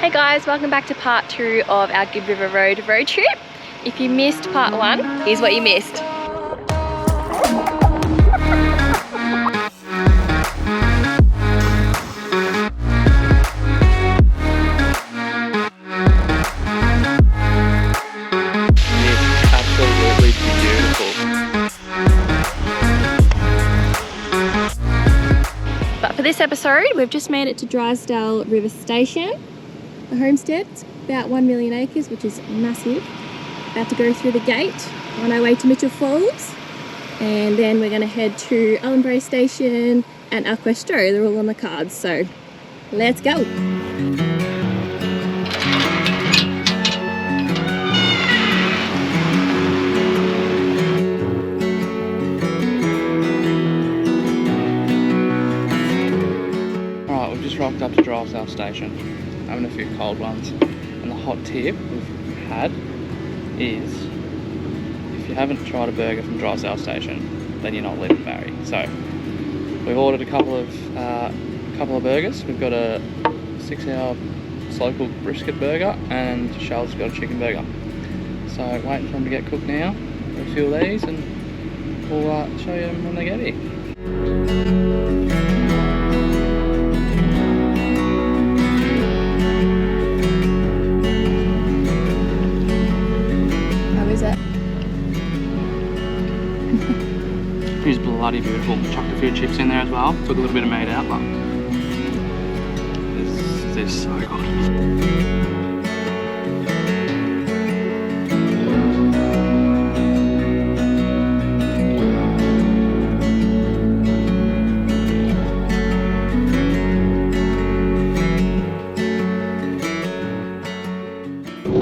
Hey guys, welcome back to part 2 of our Gibb River road trip. If you missed part 1, here's what you missed. It's absolutely beautiful. But for this episode, we've just made it to Drysdale River Station. The homestead, it's about 1 million acres, which is massive. About to go through the gate on our way to Mitchell Falls, and then we're going to head to Ellenbrae Station and our Questro. They're all on the cards, so let's go. Alright, we've just rocked up to Drysdale Station, having a few cold ones, and the hot tip we've had is if you haven't tried a burger from Drysdale Station, then you're not living Barry. So we've ordered a couple of burgers. We've got a 6-hour slow cooked brisket burger, and Charlotte's got a chicken burger. So waiting for them to get cooked now. We'll a few of these and we'll show you them when they get here. It's bloody beautiful. Chucked a few chips in there as well. Took a little bit of meat out, but this is so good.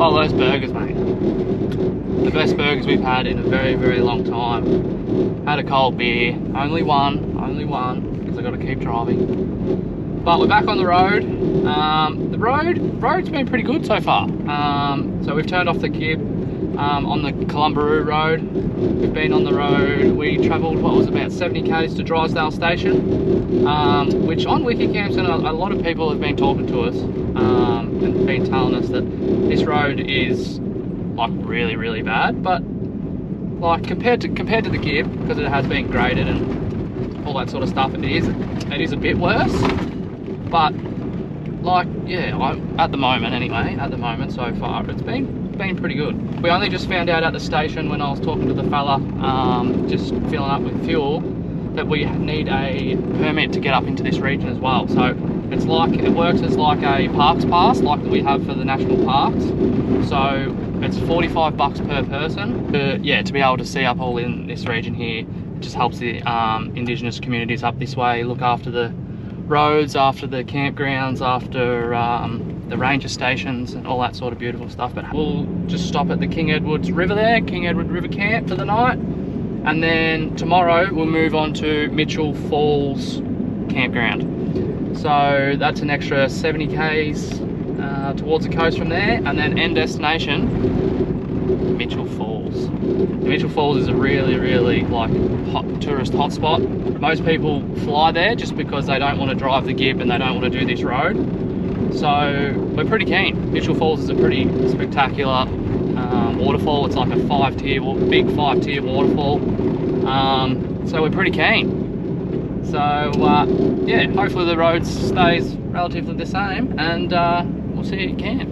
Oh, those burgers, mate. The best burgers we've had in a very, very long time. Had a cold beer, only one, because I got to keep driving. But we're back on the road. The road's been pretty good so far. So we've turned off the Gibb on the Ellenbrae road. We've been on the road. We travelled, what was it, about 70 k's to Drysdale Station, which on Wikicamps, and a lot of people have been talking to us and been telling us that this road is like really, really bad, but like compared to the Gibb, because it has been graded and all that sort of stuff, it is a bit worse. But like, yeah, at the moment so far, it's been pretty good. We only just found out at the station when I was talking to the fella, just filling up with fuel, that we need a permit to get up into this region as well. So it's like, it works as like a parks pass, like that we have for the national parks. So it's $45 per person to be able to see up all in this region here. It just helps the Indigenous communities up this way look after the roads, after the campgrounds, after the ranger stations and all that sort of beautiful stuff. But we'll just stop at the King Edward's River there, King Edward River Camp for the night, and then tomorrow we'll move on to Mitchell Falls Campground. So that's an extra 70 k's towards the coast from there, and then end destination Mitchell Falls. Mitchell Falls is a really, really like hot tourist hotspot. Most people fly there just because they don't want to drive the Gibb and they don't want to do this road. So we're pretty keen. Mitchell Falls is a pretty spectacular waterfall. It's like a big 5-tier waterfall. So we're pretty keen. So yeah, hopefully the road stays relatively the same, and we'll see you at camp.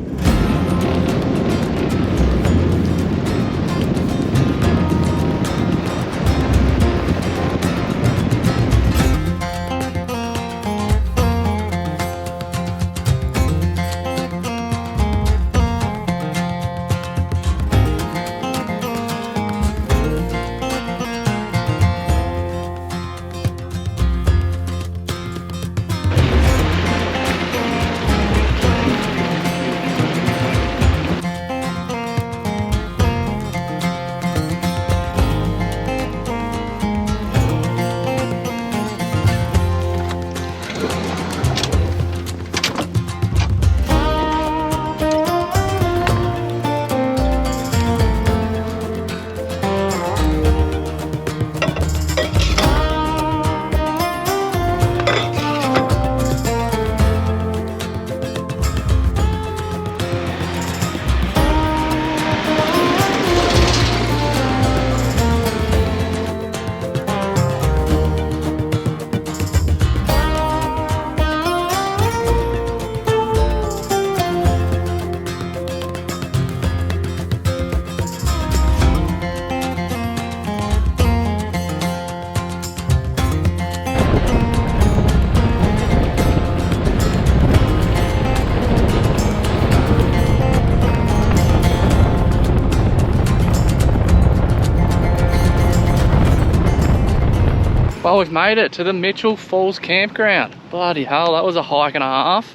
Oh, we've made it to the Mitchell Falls campground. Bloody hell, that was a hike and a half.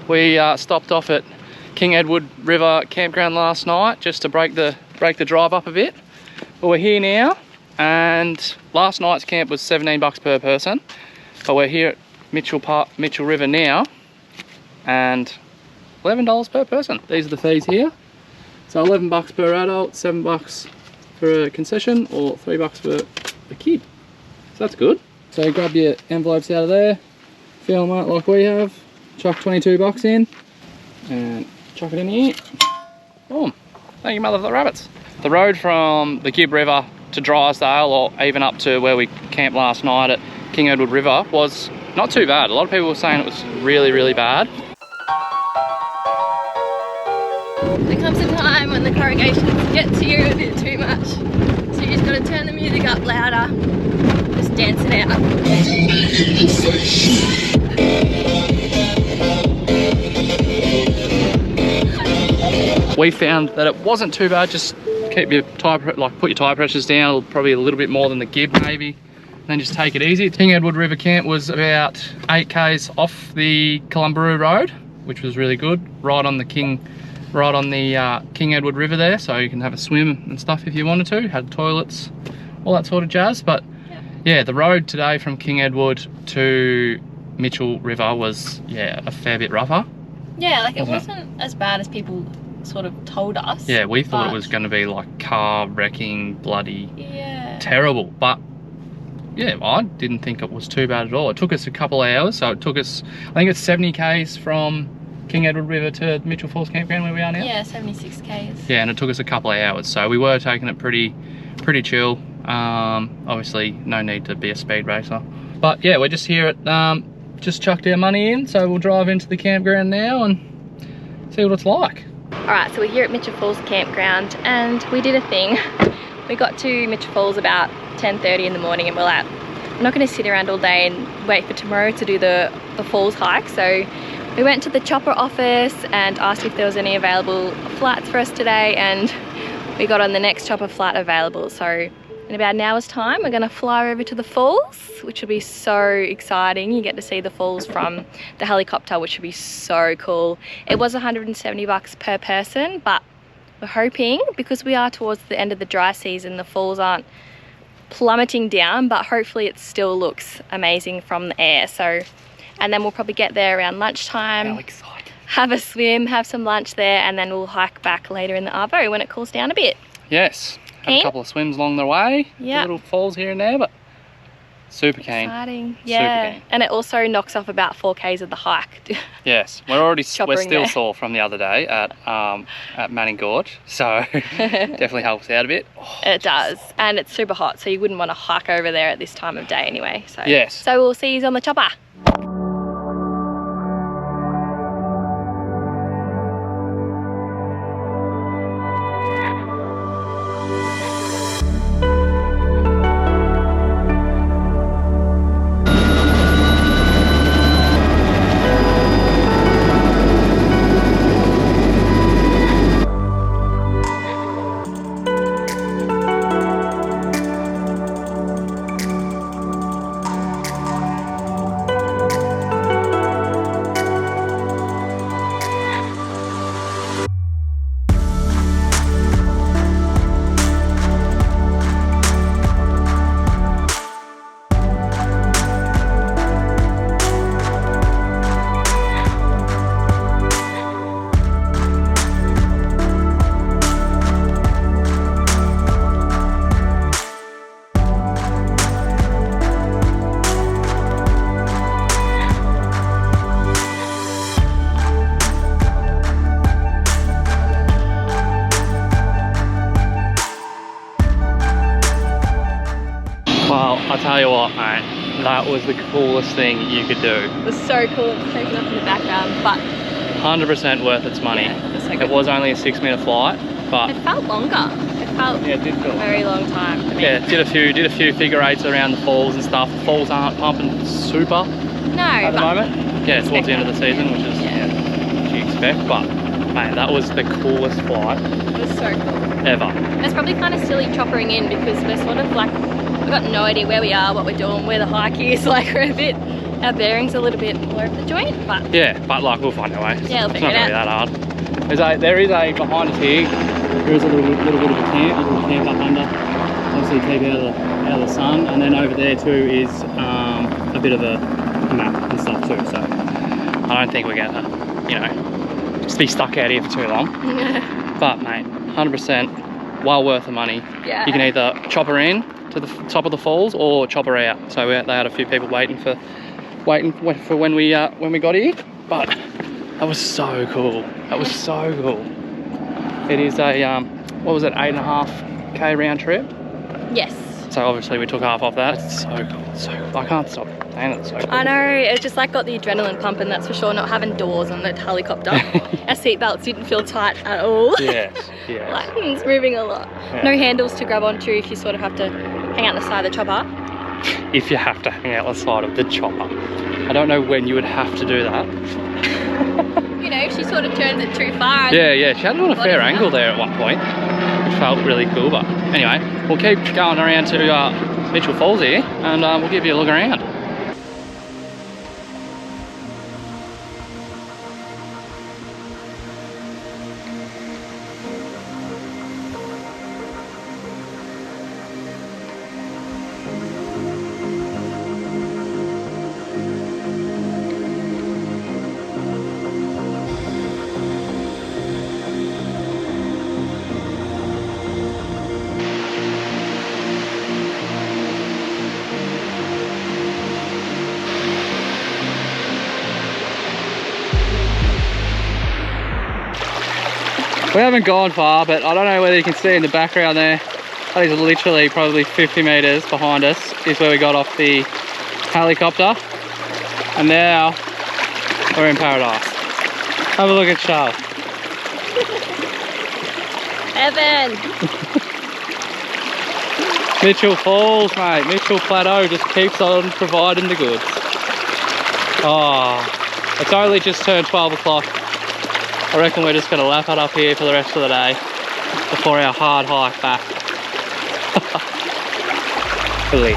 We stopped off at King Edward River campground last night just to break the drive up a bit. But we're here now, and last night's camp was $17 per person. But we're here at Mitchell River now, and $11 per person. These are the fees here. So $11 per adult, $7 for a concession, or $3 for a kid. So that's good. So grab your envelopes out of there, fill them up like we have, chuck $22 in, and chuck it in here. Boom. Thank you, mother of the rabbits. The road from the Gibb River to Drysdale, or even up to where we camped last night at King Edward River, was not too bad. A lot of people were saying it was really, really bad. There comes a time when the corrugations get to you a bit too much. So you just gotta turn the music up louder. Just dance it out. We found that it wasn't too bad. Just keep your put your tire pressures down, probably a little bit more than the Gibb maybe. Then just take it easy. King Edward River Camp was about 8 k's off the Columbaroo Road, which was really good. Right on the King Edward River there, so you can have a swim and stuff if you wanted to. Had toilets, all that sort of jazz. But yeah, the road today from King Edward to Mitchell River was, yeah, a fair bit rougher. Yeah, like it wasn't as bad as people sort of told us. Yeah, we thought it was going to be like car wrecking, bloody terrible. But yeah, I didn't think it was too bad at all. It took us a couple of hours, so it took us, I think it's 70 k's from King Edward River to Mitchell Falls campground where we are now. Yeah, 76 k's. Yeah, and it took us a couple of hours, so we were taking it pretty chill. Obviously, no need to be a speed racer. But yeah, we're just here at, just chucked our money in, so we'll drive into the campground now and see what it's like. Alright, so we're here at Mitchell Falls campground, and we did a thing. We got to Mitchell Falls about 10:30 in the morning, and we're like, we're not going to sit around all day and wait for tomorrow to do the falls hike. So we went to the chopper office and asked if there was any available flights for us today, and we got on the next chopper flight available. So in about an hour's time, we're going to fly over to the falls, which will be so exciting. You get to see the falls from the helicopter, which will be so cool. It was $170 per person, but we're hoping, because we are towards the end of the dry season, the falls aren't plummeting down, but hopefully it still looks amazing from the air. So, and then we'll probably get there around lunchtime. How exciting. Have a swim, have some lunch there, and then we'll hike back later in the arvo when it cools down a bit. Yes, had a couple of swims along the way. Yeah, little falls here and there, but super keen. Exciting. Yeah, super keen. And it also knocks off about 4 k's of the hike. Yes, we're still sore from the other day at Manning Gorge, so definitely helps out a bit. Oh, it does, and it's super hot, so you wouldn't want to hike over there at this time of day anyway. So yes. So we'll see you on the chopper. Well, I'll tell you what, mate, that was the coolest thing you could do. It was so cool. It's taken up in the background, but 100% worth its money. Yeah, it was only a 6-minute flight, but it felt longer. It felt it did feel a very long time to me. Yeah, did a few figure eights around the falls and stuff. The falls aren't pumping super at the moment. Yeah, towards the end of the season, which is what you expect. But mate, that was the coolest flight. It was so cool. Ever. It's probably kind of silly choppering in because we're sort of like we've got no idea where we are, what we're doing, where the hike is. Like, we're a bit, our bearings a little bit all over the joint, but yeah, but like we'll find our way. yeah, we'll figure it's it not out. gonna be that hard. There is a behind us here. There is a little bit of a camp up under. Obviously keep out of the sun, and then over there too is a bit of a map and stuff too. So I don't think we're gonna, you know, just be stuck out here for too long. But mate, 100% well worth the money. Yeah. You can either chop her in to the top of the falls or chop her out. So they had a few people waiting for when we got here. But that was so cool. That was so cool. It is a what was it, 8.5K round trip? Yes. So obviously we took half off that. It's so cool. So I can't stop saying it's so cool. I know, it's just like got the adrenaline pumping, that's for sure. Not having doors on the helicopter. Our seatbelts didn't feel tight at all. Yes, yes. Like, it's moving a lot. Yeah. No handles to grab onto if you sort of have to hang out the side of the chopper. If you have to hang out the side of the chopper. I don't know when you would have to do that. You know, if she sort of turns it too far. Yeah, she had it on a fair angle there at one point, which felt really cool. But anyway, we'll keep going around to Mitchell Falls here, and we'll give you a look around. We haven't gone far, but I don't know whether you can see in the background there, that is literally probably 50 meters behind us is where we got off the helicopter. And now we're in paradise. Have a look at Charles. Evan! Mitchell Falls, mate. Mitchell Plateau just keeps on providing the goods. Oh, it's only just turned 12 o'clock. I reckon we're just going to lap it up here for the rest of the day before our hard hike back. Please.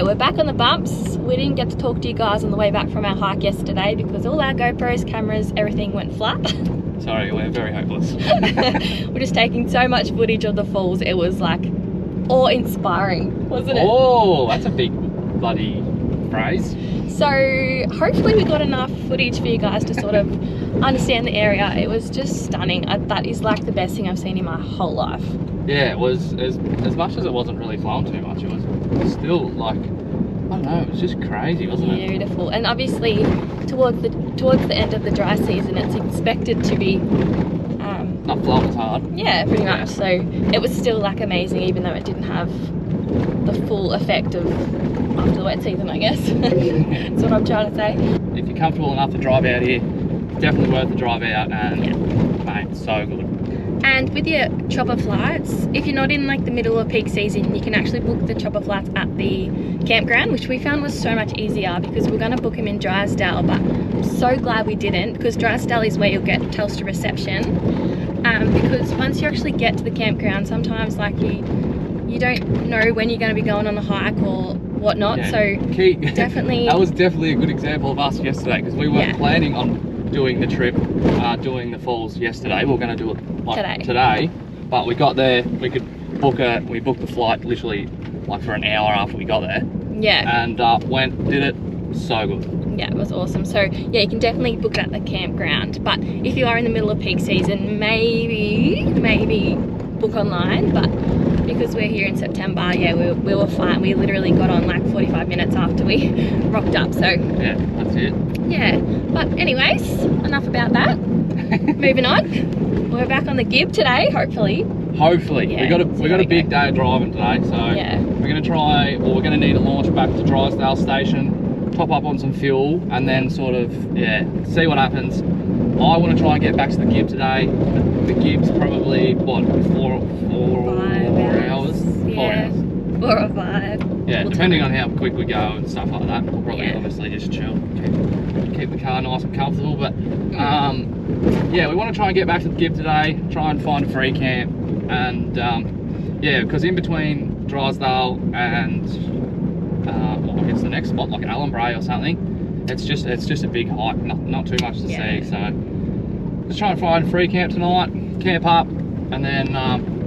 We're back on the bumps. We didn't get to talk to you guys on the way back from our hike yesterday because all our GoPros, cameras, everything went flat. Sorry, we're very hopeless. We're just taking so much footage of the falls. It was like awe-inspiring, wasn't it? Oh, that's a big bloody phrase. So hopefully we got enough footage for you guys to sort of understand the area. It was just stunning. That is like the best thing I've seen in my whole life. Yeah, it was, as much as it wasn't really flowing too much, it was still like, I don't know, it was just crazy, wasn't it? Beautiful. And obviously towards the end of the dry season, it's expected to be not flowing as hard. Yeah, pretty much. So it was still like amazing, even though it didn't have the full effect of after the wet season, I guess. That's what I'm trying to say. If you're comfortable enough to drive out here, definitely worth the drive out, and yeah, mate, so good. And with your chopper flights, if you're not in like the middle of peak season, you can actually book the chopper flights at the campground, which we found was so much easier because we were going to book them in Drysdale, but I'm so glad we didn't, because Drysdale is where you'll get Telstra reception. Because once you actually get to the campground, sometimes like you don't know when you're going to be going on the hike or whatnot. Yeah. So definitely that was definitely a good example of us yesterday, because we weren't planning on doing the trip, doing the falls yesterday. We were going to do it like today, but we got there, we booked the flight literally like for an hour after we got there. Yeah. And did it, so good. Yeah, it was awesome. So yeah, you can definitely book it at the campground, but if you are in the middle of peak season, maybe book online, but because we're here in September, yeah, we were fine. We literally got on like 45 minutes after we rocked up, so. Yeah, that's it. Yeah, but anyways, enough about that. Moving on. We're back on the Gibb today, hopefully. Hopefully. Yeah, we got a big day of driving today, so yeah. we're gonna try, or we're gonna need to launch back to Drysdale Station, top up on some fuel, and then sort of, yeah, see what happens. I want to try and get back to the Gibb today. The Gibb's probably, what, 4 hours? Yeah. 4 or 5. Yeah, We'll depending on how quick we go and stuff like that. We'll probably Yeah. obviously just chill, keep the car nice and comfortable. But yeah, we want to try and get back to the Gibb today, try and find a free camp. And yeah, because in between Drysdale and well, I guess the next spot, like Ellenbrae or something, it's just a big hike, not too much to see. So just try and find a free camp tonight, camp up, and then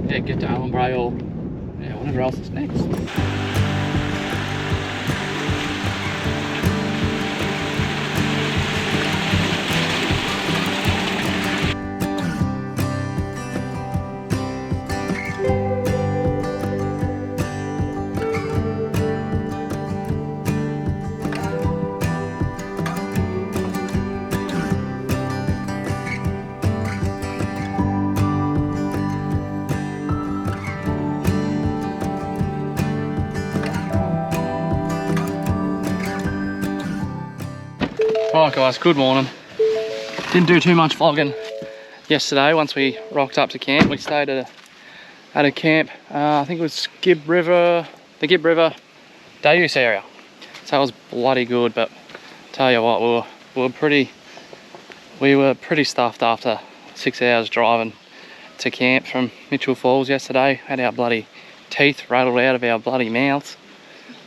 yeah, get to Ellenbrae or yeah, whatever else is next. Alright guys, good morning. Didn't do too much vlogging yesterday. Once we rocked up to camp, we stayed at a camp, I think it was the Gibb River Dayuse area. So it was bloody good, but tell you what, we were pretty stuffed after 6 hours driving to camp from Mitchell Falls yesterday. Had our bloody teeth rattled out of our bloody mouths.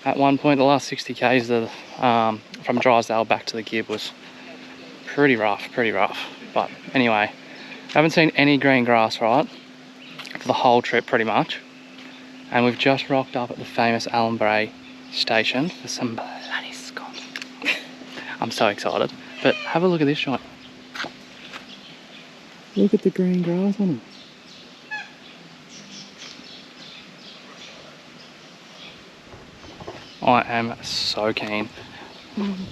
At one point, the last 60 k's from Drysdale back to the Gibb was pretty rough. But anyway, haven't seen any green grass, right, for the whole trip pretty much. And we've just rocked up at the famous Ellenbrae Station for some bloody scones. I'm so excited. But have a look at this shot. Look at the green grass on it. I am so keen.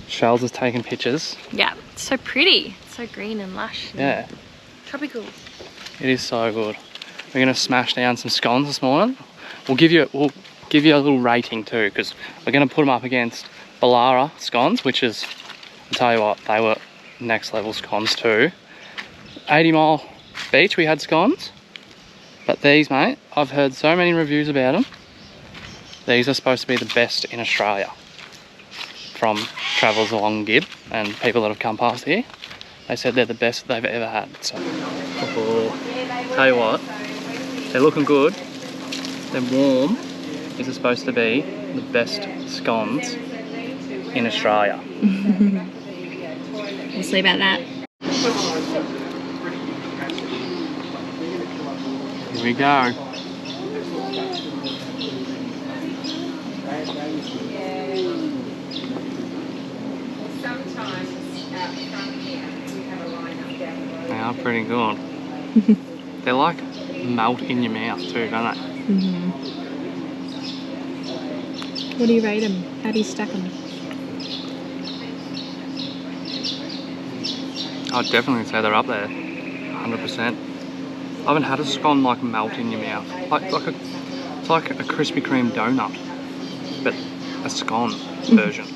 Shells is taking pictures. Yeah, it's so pretty. It's so green and lush. Yeah. Tropical. It is so good. We're gonna smash down some scones this morning. We'll give you a little rating too, because we're gonna put them up against Ballara scones, which is, I'll tell you what, they were next level scones too. 80 Mile Beach we had scones, but these, mate, I've heard so many reviews about them. These are supposed to be the best in Australia from travellers along Gibb and people that have come past here. They said they're the best they've ever had. So, tell you what, they're looking good. They're warm. These are supposed to be the best scones in Australia. We'll see about that. Here we go. They are pretty good. They like melt in your mouth too, don't they? Mm-hmm. What do you rate them? How do you stack them? I'd definitely say they're up there, 100%. I haven't had a scone like melt in your mouth. It's like a Krispy Kreme donut, but a scone version.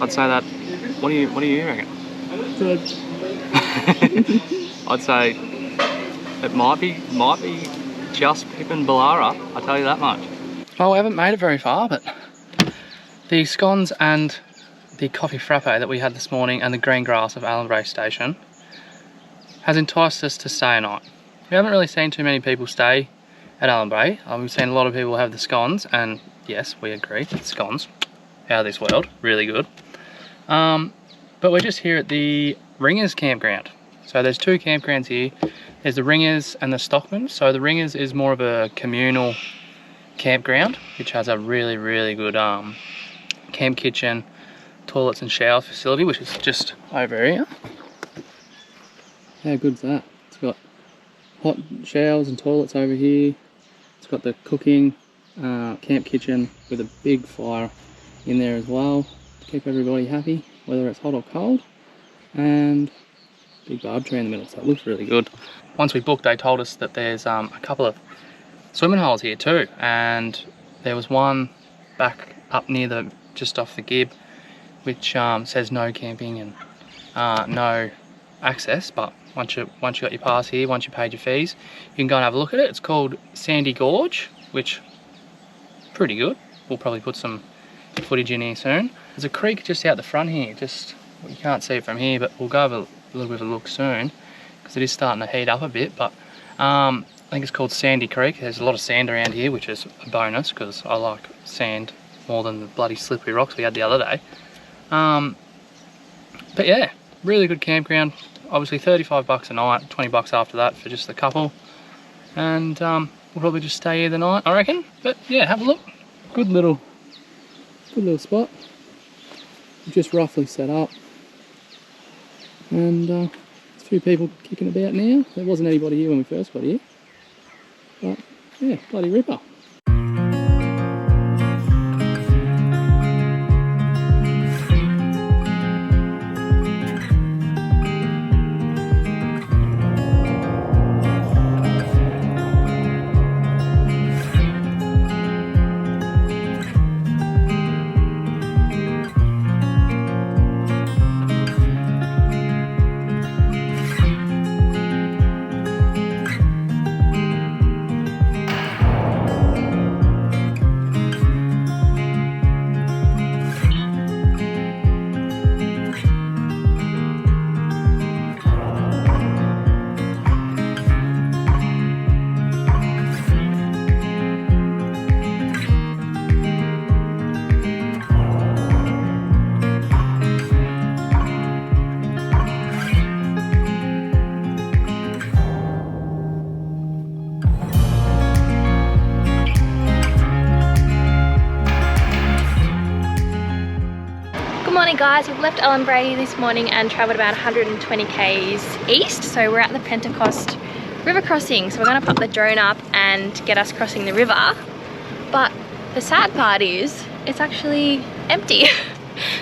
I'd say that. What do you reckon? Good. I'd say it might be just pippin' Ballara, I'll tell you that much. Well, we haven't made it very far, but the scones and the coffee frappe that we had this morning and the green grass of Ellenbrae Station has enticed us to stay a night. We haven't really seen too many people stay at Ellenbrae. We've seen a lot of people have the scones, and yes, we agree, scones, out of this world, really good. But we're just here at the Ringers campground. So there's two campgrounds here. There's the Ringers and the Stockman. So the Ringers is more of a communal campground, which has a really, really good camp kitchen, toilets and shower facility, which is just over here. How good's that? It's got hot showers and toilets over here. It's got the cooking camp kitchen with a big fire in there as well to keep everybody happy, whether it's hot or cold. And big barb tree in the middle, so it looks really good. Once we booked, they told us that there's a couple of swimming holes here too, and there was one back up near just off the Gibb, which says no camping and no access, but once you got your pass here, once you paid your fees, you can go and have a look at it. It's called Sandy Gorge, which pretty good. We'll probably put some footage in here soon. There's a creek just out the front here, you can't see it from here, but we'll go have a little bit of a look soon because it is starting to heat up a bit. But I think it's called Sandy Creek. There's a lot of sand around here, which is a bonus because I like sand more than the bloody slippery rocks we had the other day. But yeah, really good campground. Obviously 35 bucks a night, 20 bucks after that for just the couple. And we'll probably just stay here the night, I reckon. But yeah, have a look. Good little spot. Just roughly set up. And there's a few people kicking about now. There wasn't anybody here when we first got here. But yeah, bloody ripper. Guys, we've left Ellenbrae this morning and travelled about 120 k's east, so we're at the Pentecost river crossing. So we're going to pop the drone up and get us crossing the river, but the sad part is it's actually empty.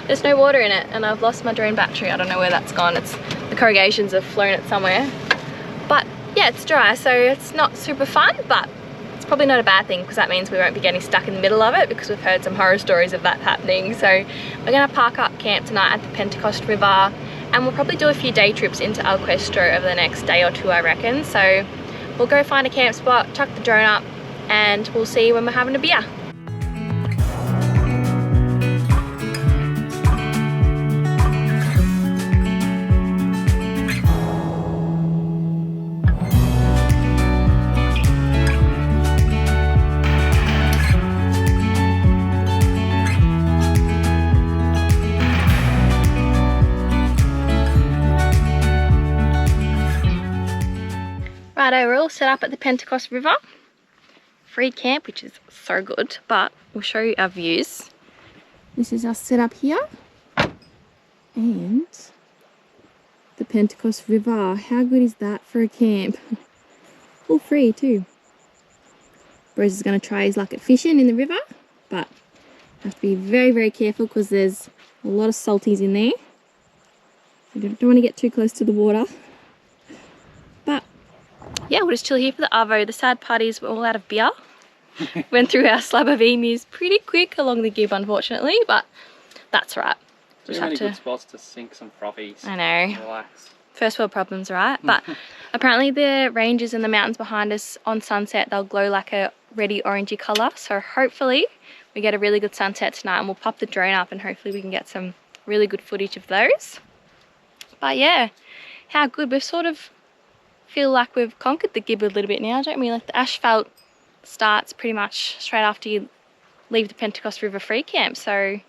There's no water in it, and I've lost my drone battery. I don't know where that's gone. The corrugations have flown it somewhere, but yeah, it's dry, so it's not super fun, but probably not a bad thing because that means we won't be getting stuck in the middle of it, because we've heard some horror stories of that happening. So we're going to park up camp tonight at the Pentecost River, and we'll probably do a few day trips into El Questro over the next day or two, I reckon. So we'll go find a camp spot, chuck the drone up, and we'll see you when we're having a beer. Righto, we're all set up at the Pentecost River. Free camp, which is so good, but we'll show you our views. This is us set up here. And the Pentecost River. How good is that for a camp? All free too. Rose is going to try his luck at fishing in the river, but have to be very, very careful because there's a lot of salties in there. You don't want to get too close to the water. But yeah, we'll just chill here for the arvo. The sad part is we're all out of beer. Went through our slab of emus pretty quick along the Gibb, unfortunately, but that's right. Just have to good spots to sink some frothies. I know. Relax. First world problems, right? But apparently the ranges and the mountains behind us on sunset, they'll glow like a reddy orangey colour. So hopefully we get a really good sunset tonight, and we'll pop the drone up and hopefully we can get some really good footage of those. But yeah, how good. We've sort of feel like we've conquered the Gibb a little bit now, don't we? Like the asphalt starts pretty much straight after you leave the Pentecost River free camp. So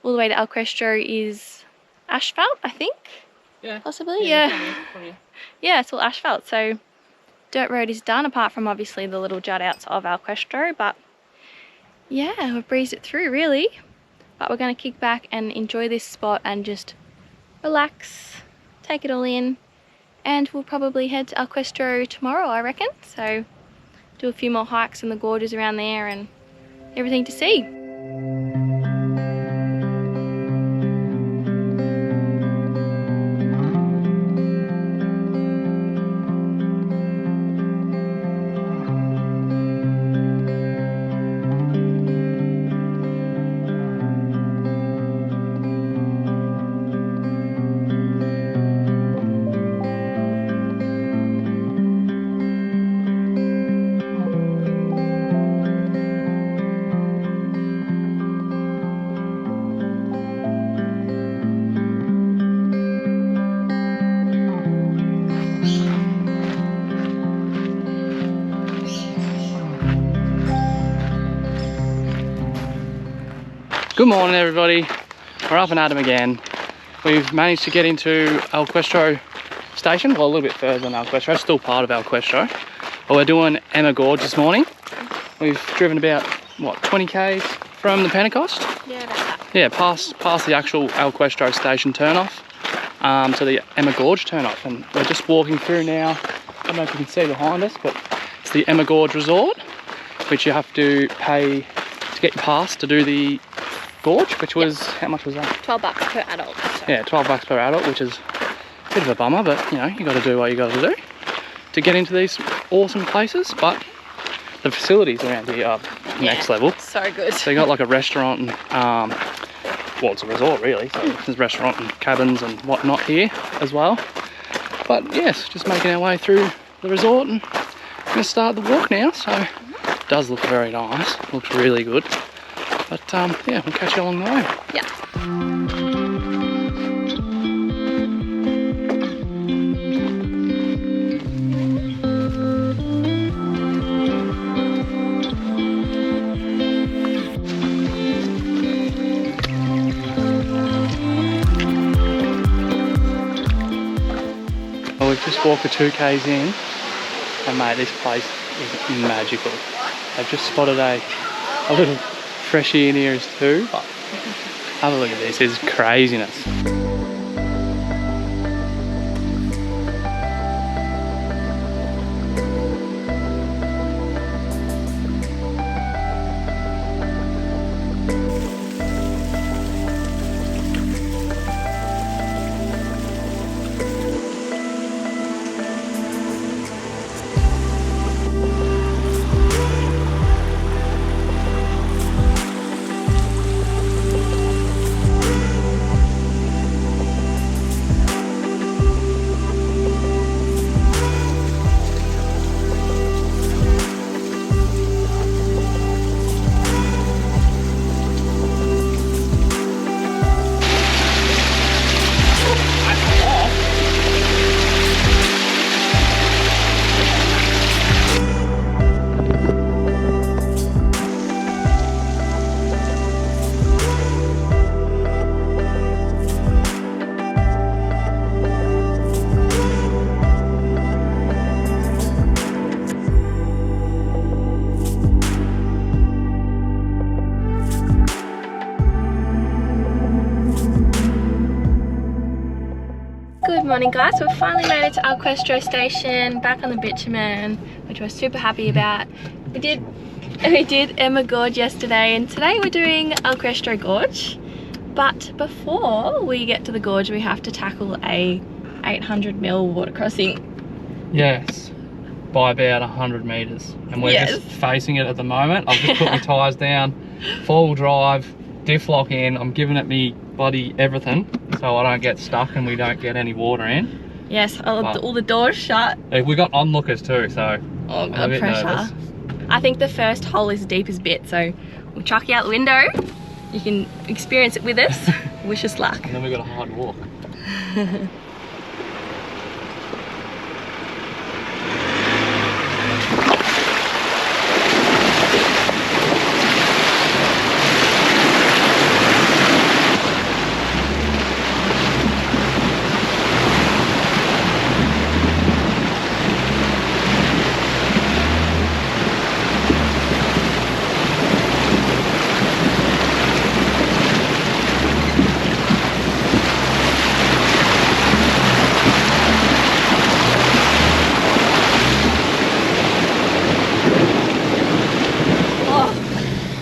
all the way to El Questro is asphalt, I think. Yeah. Possibly, yeah. Yeah, it's all asphalt. So dirt road is done, apart from obviously the little jut outs of El Questro. But yeah, we've breezed it through really. But we're going to kick back and enjoy this spot and just relax, take it all in, and we'll probably head to El Questro tomorrow, I reckon. So do a few more hikes in the gorges around there and everything to see. Good morning everybody, we're up and at 'em again. We've managed to get into El Questro Station, well a little bit further than El Questro, still part of El Questro. But we're doing Emma Gorge this morning. We've driven about, what, 20 k's from the Pentecost? Yeah, about that. Yeah, past the actual El Questro Station turn-off to the Emma Gorge turn-off. And we're just walking through now, I don't know if you can see behind us, but it's the Emma Gorge Resort, which you have to pay to get your pass to do the gorge, which was, how much was that? $12 per adult. So. Yeah, $12 per adult, which is a bit of a bummer, but you know, you got to do what you got to do to get into these awesome places. But the facilities around here are next level. So good. So you got like a restaurant and well, it's a resort really. So there's a restaurant and cabins and whatnot here as well. But yes, just making our way through the resort and we're gonna start the walk now. So it does look very nice. Looks really good. But yeah, we'll catch you along the way. Yeah. Well, we've just walked the 2k's in, and mate, this place is magical. I've just spotted a little freshie in here is too. But have a look at this, this is craziness. Good morning guys, we've finally made it to our Questro Station, back on the bitumen, which we're super happy about. We did Emma Gorge yesterday and today we're doing El Questro Gorge. But before we get to the gorge we have to tackle a 800mm water crossing. Yes, by about 100 metres. And we're just facing it at the moment. I've just put my tyres down, 4-wheel drive, diff lock in, I'm giving it me bloody everything so I don't get stuck and we don't get any water in. Yes, all the doors shut. We got onlookers too, so oh, I'm a bit pressure. nervous. I think the first hole is the deepest bit, so we'll chuck you out the window. You can experience it with us. Wish us luck. And then we've got a hard walk.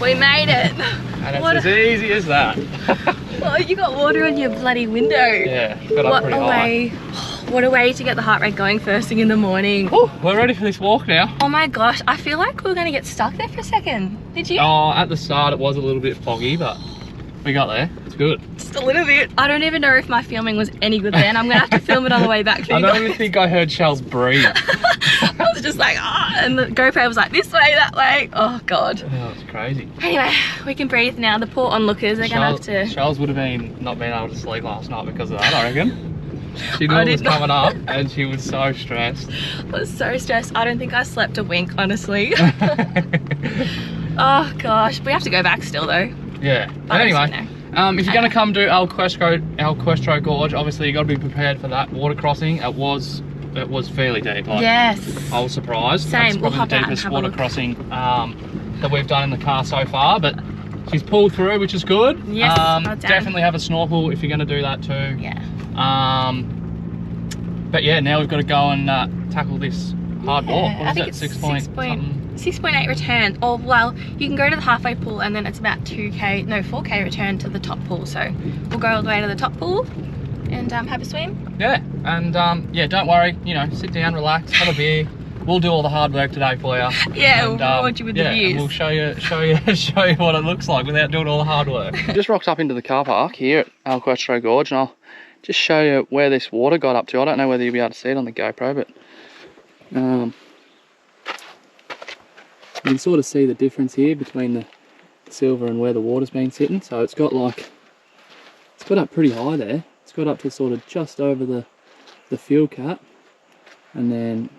We made it. And it's as easy as that. Oh, you got water on your bloody window. Yeah, got up pretty high. What a way to get the heart rate going first thing in the morning. Ooh, we're ready for this walk now. Oh my gosh, I feel like we're gonna get stuck there for a second. Did you? Oh, at the start it was a little bit foggy, but we got there. It's good. Just a little bit. I don't even know if my filming was any good then. I'm gonna have to film it on the way back for you I don't guys. even think I heard Shells breathe. I was just like, ah, and the GoPro was like, this way, that way. Oh God. Oh, it's crazy. Anyway, we can breathe now. The poor onlookers, they're gonna have to. Shells would have not been able to sleep last night because of that, I reckon. She knew it was coming up and she was so stressed. I was so stressed. I don't think I slept a wink, honestly. Oh gosh, we have to go back still though. Yeah. But anyway, if you're going to come do El Questro Gorge, obviously you got to be prepared for that water crossing. It was fairly deep. Like, yes. I was surprised. Same. It's probably the deepest water crossing that we've done in the car so far, but she's pulled through, which is good. Yes. Definitely have a snorkel if you're going to do that too. Yeah. But yeah, now we've got to go and tackle this hard walk. What I is think it? it's 6.8 return. Or well, you can go to the halfway pool and then it's about 4k return to the top pool. So we'll go all the way to the top pool and have a swim. Yeah, and yeah, don't worry. You know, sit down, relax, have a beer. We'll do all the hard work today for you. Yeah, and, we'll watch you with the views. And we'll show you what it looks like without doing all the hard work. Just rocked up into the car park here at El Questro Gorge, and I'll just show you where this water got up to. I don't know whether you'll be able to see it on the GoPro, but you can sort of see the difference here between the silver and where the water's been sitting. So it's got up pretty high there. It's got up to sort of just over the fuel cap, and then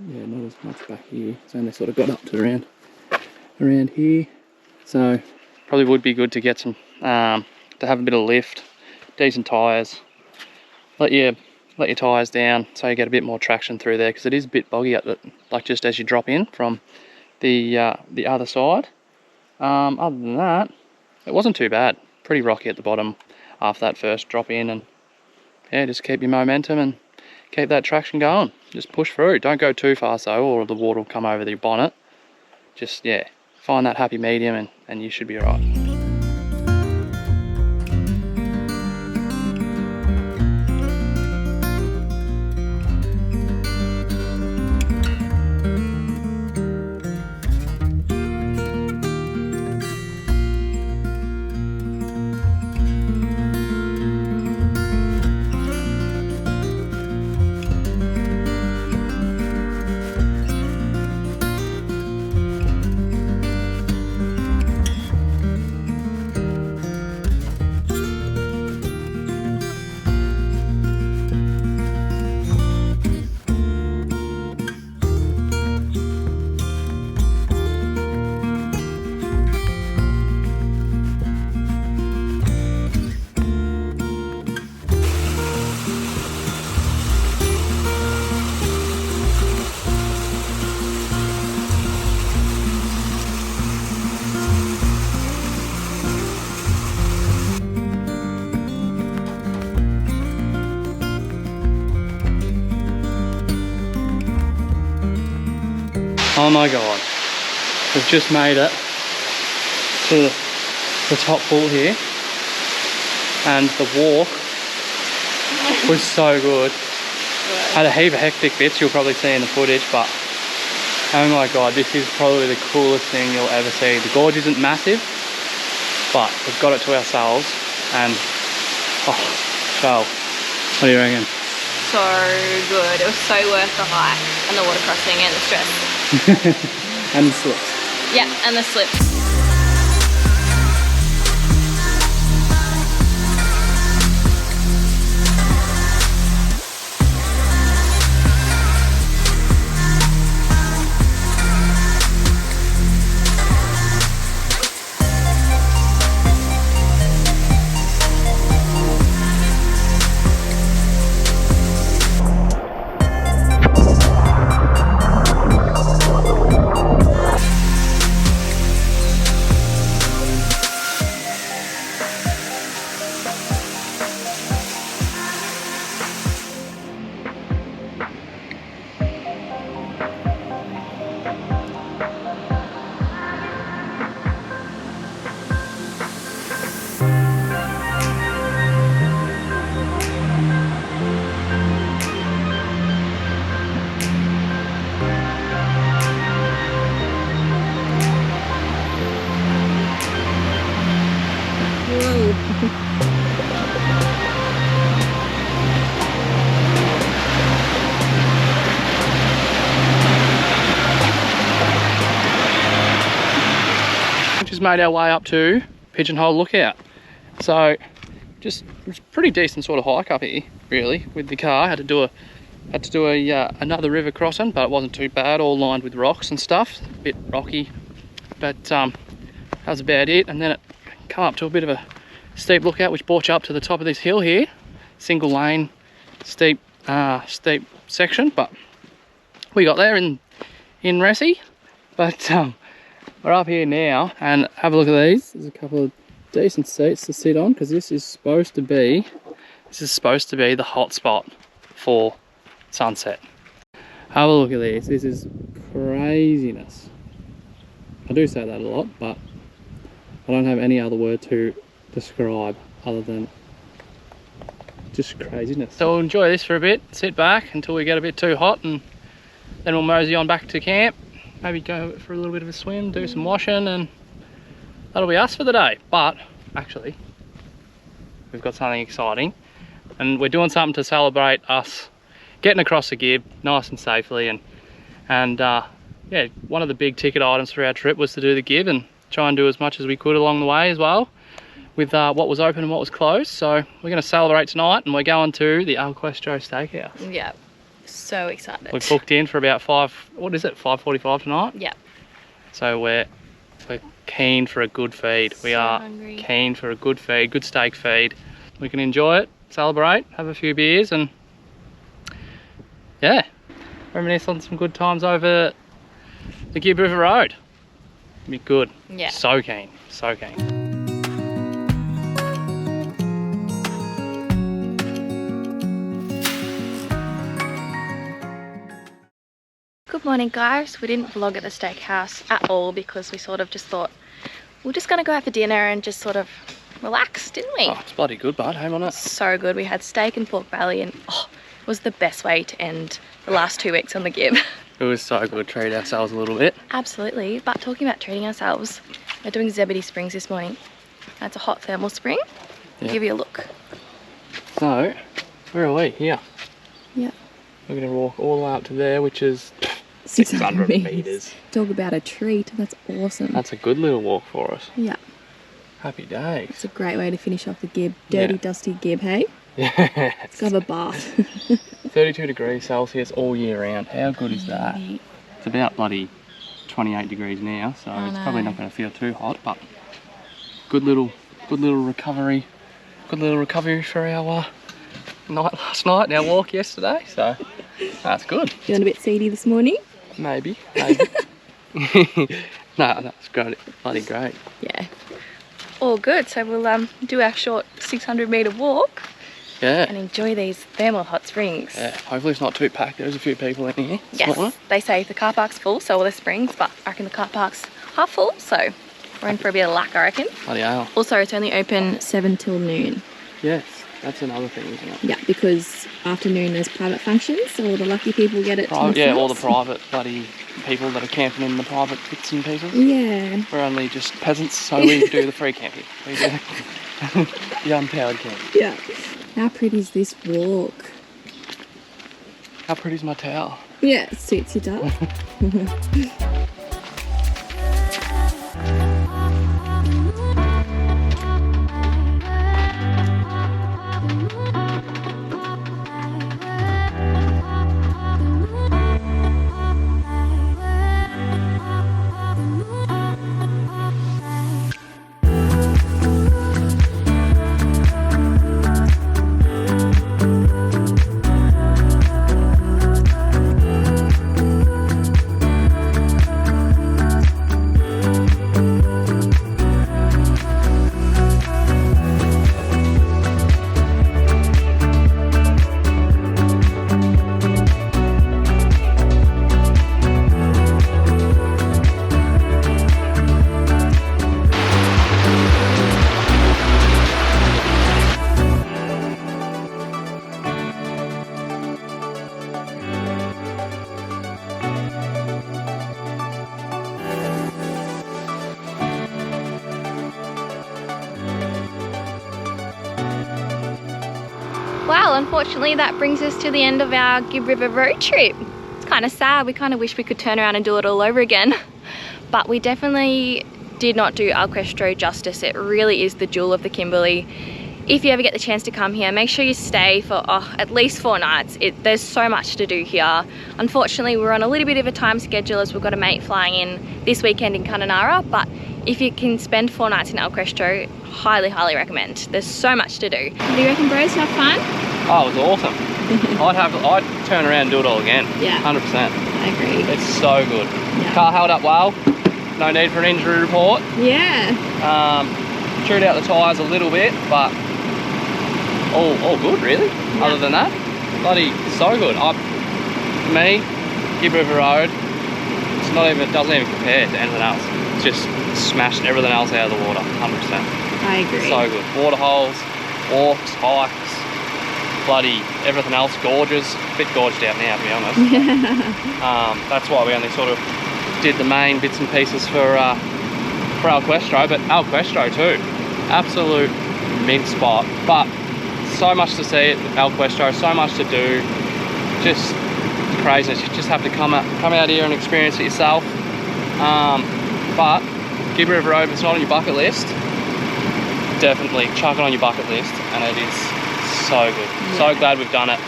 yeah, not as much back here. It's only sort of got up to around here. So probably would be good to get some to have a bit of lift, decent tyres. Let your tyres down so you get a bit more traction through there, because it is a bit boggy at the, like just as you drop in from the other side. Other than that, it wasn't too bad. Pretty rocky at the bottom after that first drop in, and yeah, just keep your momentum and keep that traction going. Just push through. Don't go too fast though, or the water will come over your bonnet. Just yeah, find that happy medium and you should be alright. Oh my god, we've just made it to the top pool here, and the walk was so good. Had a heap of hectic bits you'll probably see in the footage, but oh my god, this is probably the coolest thing you'll ever see. The gorge isn't massive, but we've got it to ourselves, and oh, Charles, what do you reckon? So good. It was so worth the hike and the water crossing and the stress. And the slips. Yeah, and the slips. just made our way up to Pigeonhole Lookout. So just, it was a pretty decent sort of hike up here, really, with the car. Had to do another river crossing, but it wasn't too bad, all lined with rocks and stuff. A bit rocky, but that was about it. And then it come up to a bit of a steep lookout, which brought you up to the top of this hill here. Single lane, steep section, but we got there in Ressie. But we're up here now, and have a look at these. There's a couple of decent seats to sit on, because this is supposed to be the hot spot for sunset. Have a look at this. This is craziness. I do say that a lot, but I don't have any other word to describe other than just craziness. So we'll enjoy this for a bit, sit back until we get a bit too hot, and then we'll mosey on back to camp. Maybe go for a little bit of a swim, do some washing, and that'll be us for the day. But actually, we've got something exciting, and we're doing something to celebrate us getting across the Gibb nice and safely. And yeah, one of the big ticket items for our trip was to do the Gibb and try and do as much as we could along the way as well, with what was open and what was closed. So we're going to celebrate tonight, and we're going to the Questro Steakhouse. Yeah, so excited. We've booked in for about 5:45 tonight. Yeah. So we're keen for a good feed. We are hungry. Keen for a good feed, good steak feed. We can enjoy it, celebrate, have a few beers, and yeah, reminisce on some good times over the Gibb River Road. It'll be good. Yeah. So keen, so keen. Good morning, guys. We didn't vlog at the steakhouse at all because we sort of just thought we're just gonna go out for dinner and just sort of relax, didn't we? Oh, it's bloody good, bud. Hang on it. So good. We had steak and pork belly, and oh, it was the best way to end the last 2 weeks on the Gibb. It was so good. Treat ourselves a little bit. Absolutely. But talking about treating ourselves, we're doing Zebedee Springs this morning. That's a hot thermal spring. Yeah. I'll give you a look. So, where are we? Here. Yeah. We're going to walk all the way up to there, which is 600 meters. Talk about a treat. That's awesome. That's a good little walk for us. Yeah. Happy days. It's a great way to finish off the Gibb. Dirty, dusty Gibb, hey? Yeah. Let's go have a bath. 32 degrees Celsius all year round. How good is that? It's about bloody 28 degrees now, so it's probably not going to feel too hot, but good little recovery. Good little recovery for our night last night and our walk yesterday, so that's good. Feeling a bit seedy this morning? Maybe. No, that's great. Bloody great. Yeah. All good. So we'll do our short 600 metre walk. Yeah. And enjoy these thermal hot springs. Yeah. Hopefully it's not too packed. There's a few people in here. Yes. They say the car park's full, so all the springs, but I reckon the car park's half full, so we're in for a bit of luck, I reckon. Bloody hell. Also, it's only open 7 till noon. Yes. That's another thing, isn't it? Yeah, because afternoon there's private functions, so all the lucky people get it to themselves. Yeah, all the private bloody people that are camping in the private bits and pieces. Yeah. We're only just peasants, so we do the free camping. We do the unpowered camping. Yeah. How pretty is this walk? How pretty is my towel? Yeah, it suits you, darling. Well, unfortunately that brings us to the end of our Gibb River road trip. It's kind of sad. We kind of wish we could turn around and do it all over again. But we definitely did not do El Questro justice. It really is the jewel of the Kimberley. If you ever get the chance to come here, make sure you stay for at least 4 nights. There's so much to do here. Unfortunately, we're on a little bit of a time schedule as we've got a mate flying in this weekend in Kununurra, but if you can spend 4 nights in El Questro, highly, highly recommend. There's so much to do. What do you reckon, bros? Have fun? Oh, it was awesome. I'd turn around and do it all again. Yeah. 100%. I agree. It's so good. Yeah. Car held up well. No need for an injury report. Yeah. Chewed out the tyres a little bit, but all good really. Yeah. Other than that, bloody so good. For me, Gibb River Road, it doesn't even compare to anything else. It's just smashed everything else out of the water, 100%. I agree. So good. Water holes, walks, hikes, bloody everything else, gorges. A bit gorged out now, to be honest. That's why we only sort of did the main bits and pieces for El Questro, but El Questro too. Absolute mint spot, but so much to see at El Questro, so much to do. Just craziness. You just have to come out here and experience it yourself. But Gibb River Road, if it's not on your bucket list, definitely chuck it on your bucket list, and it is so good. Yeah. So glad we've done it.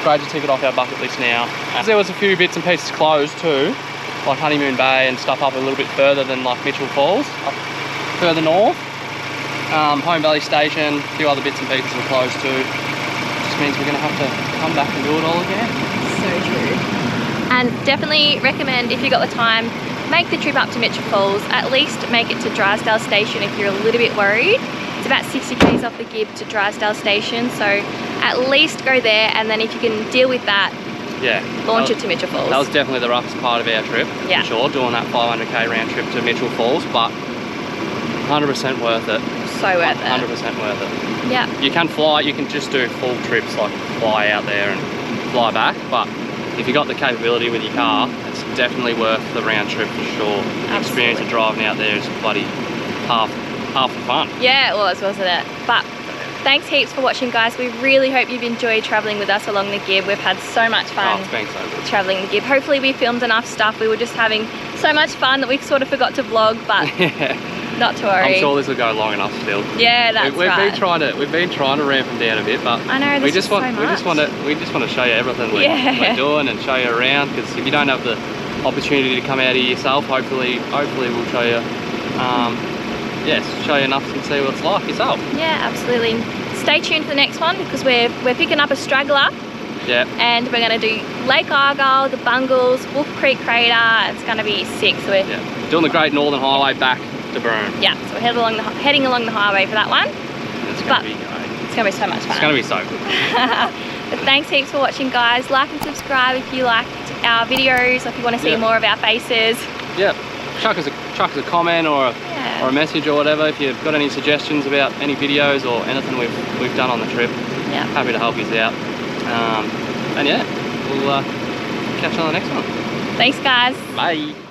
Great to tick it off our bucket list now. There was a few bits and pieces closed too, like Honeymoon Bay and stuff up a little bit further than like Mitchell Falls, up further north. Home Valley Station, a few other bits and pieces were closed too. Just means we're going to have to come back and do it all again. So true. And definitely recommend, if you got the time, make the trip up to Mitchell Falls. At least make it to Drysdale Station if you're a little bit worried. It's about 60 k's off the Gibb to Drysdale Station, so at least go there, and then if you can deal with that, launch it to Mitchell Falls. That was definitely the roughest part of our trip, for sure, doing that 500k round trip to Mitchell Falls, but 100% worth it. So worth it. 100% worth it. Yeah. You can fly, you can just do full trips, like fly out there and fly back, but if you got the capability with your car, it's definitely worth the round trip for sure. The experience of driving out there is bloody half the fun. Yeah, it was, wasn't it? But thanks heaps for watching, guys. We really hope you've enjoyed travelling with us along the Gibb. We've had so much fun it's been so good travelling the Gibb. Hopefully we filmed enough stuff. We were just having so much fun that we sort of forgot to vlog, but not to worry. I'm sure this will go long enough still. Yeah, that's right. We've been trying to ramp them down a bit, but I know, we just want to show you everything we're doing and show you around, because if you don't have the opportunity to come out here yourself, hopefully we'll show you show you enough to see what it's like yourself. Yeah, absolutely. Stay tuned for the next one, because we're picking up a straggler. Yeah. And we're going to do Lake Argyle, the Bungles, Wolf Creek Crater. It's going to be sick. So we're doing the Great Northern Highway back to Broome. Yeah, so we're heading along the highway for that one. It's going to be great. It's going to be so much fun. It's going to be so good. But thanks heaps for watching, guys. Like and subscribe if you liked our videos, or if you want to see more of our faces. Yeah. Chuck us a comment or a message or whatever if you've got any suggestions about any videos or anything we've done on the trip. Yeah. Happy to help you out. And we'll catch you on the next one. Thanks, guys. Bye.